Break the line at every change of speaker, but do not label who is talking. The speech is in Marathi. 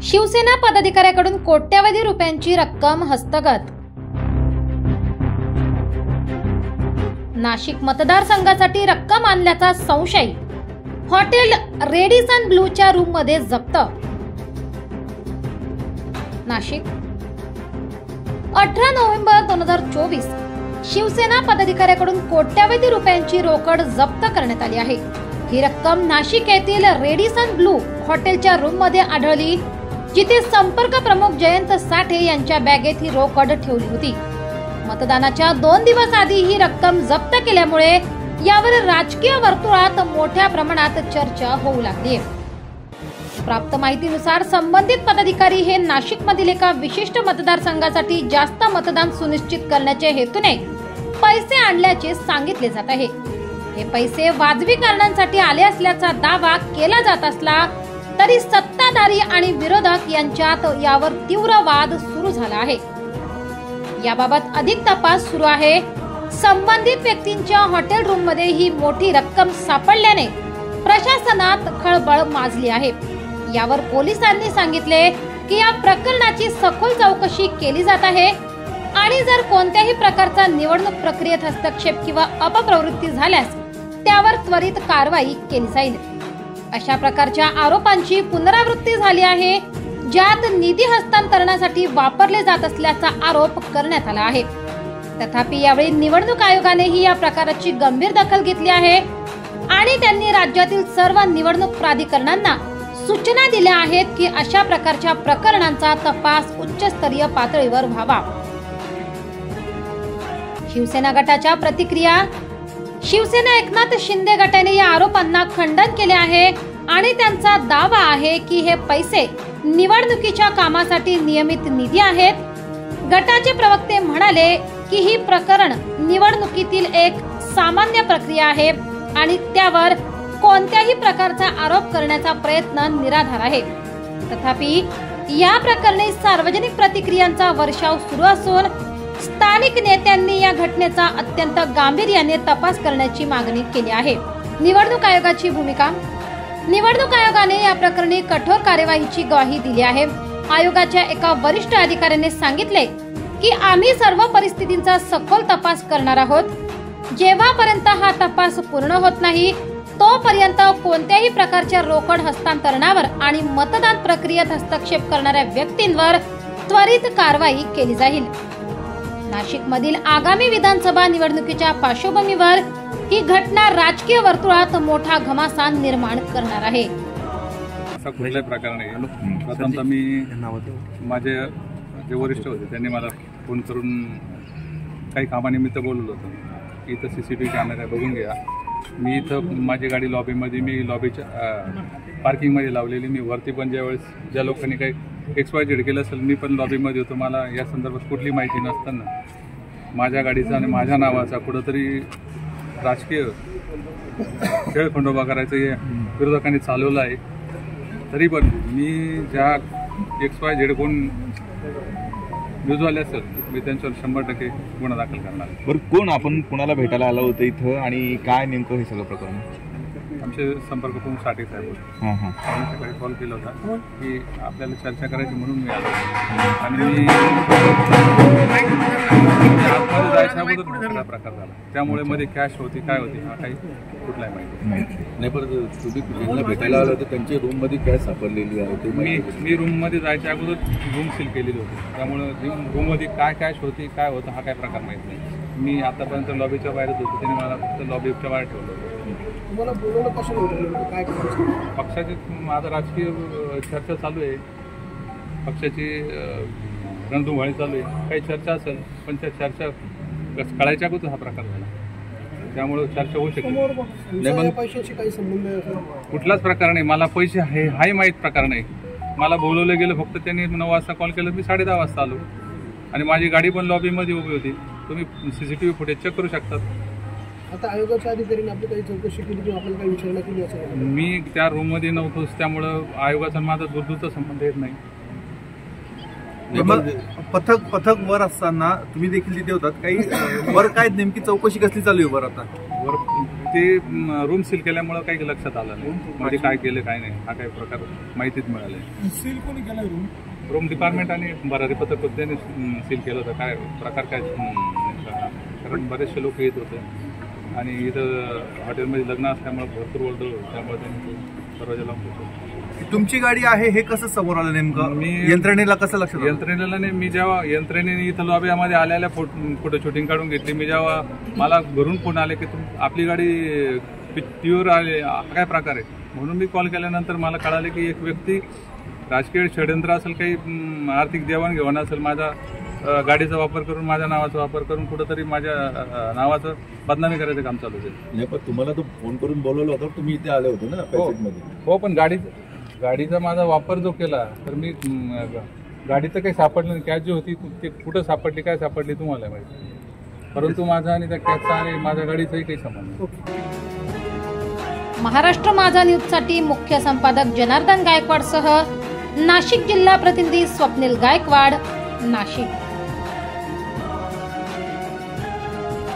शिवसेना पदाधिकाऱ्याकडून कोट्यवधी रुपयांची रक्कम हस्तगत। नाशिक मतदारसंघासाठी रक्कम आणल्याचा संशय। हॉटेल रेडिसन ब्लूच्या रूम मध्ये जप्त। नाशिक 18 नोव्हेंबर 2024 शिवसेना पदाधिकाऱ्याकडून कोट्यवधी रुपयांची रोकड जप्त करण्यात आली आहे। ही रक्कम नाशिक येथील रेडिसन ब्लू हॉटेलच्या रूम मध्ये आढळली, जिथे संपर्क प्रमुख जयंत साठे यांच्या बॅगेत ही रोकड ठेवली होती। मतदानाच्या 2 दिवस आधी ही रक्कम जप्त केल्यामुळे यावर राजकीय वर्तुळात मोठ्या प्रमाणात चर्चा होऊ लागली आहे। प्राप्त माहितीनुसार संबंधित पदाधिकारी हे नाशिकमधील एका विशिष्ट मतदारसंघासाठी जास्त मतदान सुनिश्चित करण्याच्या हेतूने पैसे आणल्याचे सांगितले जात आहे। हे पैसे वाजवी कारणांसाठी आले असल्याचा दावा केला जात असला तरी सत्ताधारी आणि विरोधक यांच्यात यावर तीव्र वाद सुरू झाला आहे। याबाबत अधिक तपास सुरू आहे। संबंधित व्यक्तींच्या हॉटेल रूम मध्ये ही मोठी रक्कम सापडल्याने प्रशासनात खळबळ माजली आहे। यावर पोलिसांनी सांगितले की या प्रकरणाची सखोल चौकशी केली जात आहे आणि जर कोणत्याही प्रकारचा निवडणूक प्रक्रियेत हस्तक्षेप किंवा अपप्रवृत्ती झाल्यास त्यावर त्वरित कारवाई केली जाईल। अशा प्रकारच्या आरोपांची पुनरावृत्ती झाली आहे, ज्यात निधी हस्तांतरणासाठी वापरले जात असल्याचा आरोप करण्यात आला आहे। तथापि यावेळी निवडणूक आयोगानेही या प्रकाराची गंभीर दखल घेतली आहे आणि त्यांनी राज्यातील सर्व निवडणूक प्राधिकरणांना सूचना दिल्या आहेत की अशा प्रकारच्या प्रकरणांचा तपास उच्चस्तरीय पातळीवर व्हावा। शिवसेना गटाच्या प्रतिक्रिया। शिवसेना एकनाथ शिंदे गटाने या आरोपांना खंडन केले आहे आणि त्यांचा दावा आहे की हे पैसे निवडणुकीच्या कामासाठी नियमित निधी आहेत। गटाचे प्रवक्ते म्हणाले की ही प्रकरण निवडणुकीतील एक सामान्य प्रक्रिया आहे आणि त्यावर कोणत्याही प्रकारचा आरोप करण्याचा प्रयत्न निराधार आहे। तथापि या प्रकरणी सार्वजनिक प्रतिक्रियांचा वर्षाव सुरू असून स्थानिक नेत्यांनी या घटनेचा अत्यंत गांभीर्याने तपास करण्याची मागणी केली आहे। निवडणूक आयोगाची भूमिका। निवडणूक आयोगाने या प्रकरणी कठोर कार्यवाहीची ग्वाही दिली आहे। आयोगाच्या एका वरिष्ठ अधिकाऱ्याने सांगितले की आम्ही सर्व परिस्थितींचा सखोल तपास करणार आहोत। जेव्हापर्यंत हा तपास पूर्ण होत नाही तोपर्यंत कोणत्याही प्रकारच्या रोकड हस्तांतरणावर आणि मतदान प्रक्रियेत हस्तक्षेप करणाऱ्या व्यक्तींवर त्वरित कारवाई केली जाईल। नाशिक मधील आगामी विधानसभा निवडणुकीच्या पार्श्वभूमीवर ही घटना राजकीय वर्तुळात मोठा घमासान निर्माण करणार आहे।
असा कुठल्याही प्रकारे प्रथमतः मी माझे जे वरिष्ठ होते त्यांनी मला फोन करून काही कामानिमित्त बोलवलं होतं की इथं CCTV कॅमेरा बघून घ्या। मी इथं माझी गाडी लॉबीमध्ये, मी लॉबीच्या पार्किंगमध्ये लावलेली। मी वरती पण ज्या लोकांनी काही XYZ केलं असेल, मी पण लॉबीमध्ये होतो। मला या संदर्भात कुठली माहिती नसताना माझ्या गाडीचा आणि माझ्या नावाचा कुठंतरी राजकीय खेळखंडोबा करायचं हे विरोधकांनी चालवलं आहे। तरी पण मी ज्या XYZ कोण न्यूजवाले असेल मी त्यांच्यावर 100% गुन्हा दाखल करणार।
बरं, कोण आपण कुणाला भेटायला आलं होतं इथं आणि काय नेमकं हे सगळं प्रकरण?
आमचे संपर्क प्रमुख साठे साहेब होते। त्यांनी सकाळी कॉल केला होता की आपल्याला चर्चा करायची म्हणून मी आलो आणि मी आतमध्ये जायच्या अगोदर सगळा प्रकार झाला। त्यामुळे मध्ये कॅश होती काय होती हा काही कुठलाही माहिती
नाही। पण तुम्ही ज्यांना भेटायला आला तर त्यांच्या रूममध्ये कॅश सापडलेली आहे?
मी रूममध्ये जायच्या अगोदर रूम सील केलेली होती, त्यामुळे रूममध्ये काय कॅश होती काय होतं हा काय प्रकार माहीत नाही। मी आतापर्यंत लॉबीच्या बाहेरच होतो, त्यांनी मला फक्त लॉबीच्या बाहेर ठेवलं होतं।
तुम्हाला बोलवलं कसं होतं? काय
पक्षाची माझा राजकीय चर्चा चालू आहे, पक्षाची रणधुमाळी चालू आहे। काही चर्चा असेल पण त्या चर्चा कळायच्या अगोदर हा प्रकार झाला, त्यामुळे चर्चा होऊ शकते
नाही। पैशाची काही संबंध
कुठलाच प्रकार नाही। मला पैसे हाही माहीत प्रकार नाही। मला बोलवलं गेलं फक्त त्यांनी 9 वाजता कॉल केलं, मी 10:30 वाजता आलो आणि माझी गाडी पण लॉबीमध्ये उभी होती। तुम्ही CCTV फुटेज चेक करू शकतात।
आता आयोगाच्या अधिकाऱ्यांनी आपली काही चौकशी केली किंवा आपल्याला काही विचारणा केली असेल?
मी त्या रूममध्ये नव्हतोच, त्यामुळं आयोगाचा माझा दूरचा संबंध येत नाही।
पथक वर असताना तुम्ही देखील तिथे होतात. काही वर काय नेमकी चौकशी कसली चालू आहे वर आता?
वर ते रूम सील केल्यामुळं काही लक्षात आलं नाही, मध्ये काय केलं काय नाही हा काही प्रकार माहितीच मिळाले.
सील कोणी केलं
रूम डिपार्टमेंट आणि भरारी पथक त्यांनी सील केलं होतं. काय प्रकार काय, कारण बरेचसे लोक येत होते आणि इथं हॉटेलमध्ये लग्न असल्यामुळे भरपूर ओरडत होतं, त्यामुळे त्यांनी दरवाजा लावून होतो.
तुमची गाडी आहे हे कसं समोर आलं नेमकं?
मी
यंत्रणेला कसं लक्षात?
यंत्रणेला नाही, मी जेव्हा यंत्रणेने इथं लॉबीमध्ये आलेल्या फोटो शूटिंग काढून घेतली. मी जेव्हा मला घरून फोन आले की आपली गाडी प्युअर आले, हा काय प्रकार आहे म्हणून मी कॉल केल्यानंतर मला कळाले की एक व्यक्ती राजकीय षडयंत्र असेल, काही आर्थिक देवाणघेवाण असेल, माझा गाडीचा वापर करून, माझ्या नावाचा वापर करून कुठंतरी माझ्या नावाचं बदनामी करायचं काम चालू आहे.
नाही, पण तुम्हाला तो फोन करून बोलवलं होतं, तुम्ही इथे आले होते ना पॅसेजमध्ये.
हो, पण गाडीचा माझा वापर जो केला तर मी गाडीचं काही सापडलं नाही. कॅच जी होती ते कुठं सापडली, काय सापडली तुम्हाला माहिती, परंतु माझा आणि त्या कॅचचा आणि माझ्या गाडीचाही काही संबंध नाही.
महाराष्ट्र माझा न्यूजसाठी मुख्य संपादक जनार्दन गायकवाडसह नाशिक जिल्हा प्रतिनिधी स्वप्नील गायकवाड, नाशिक.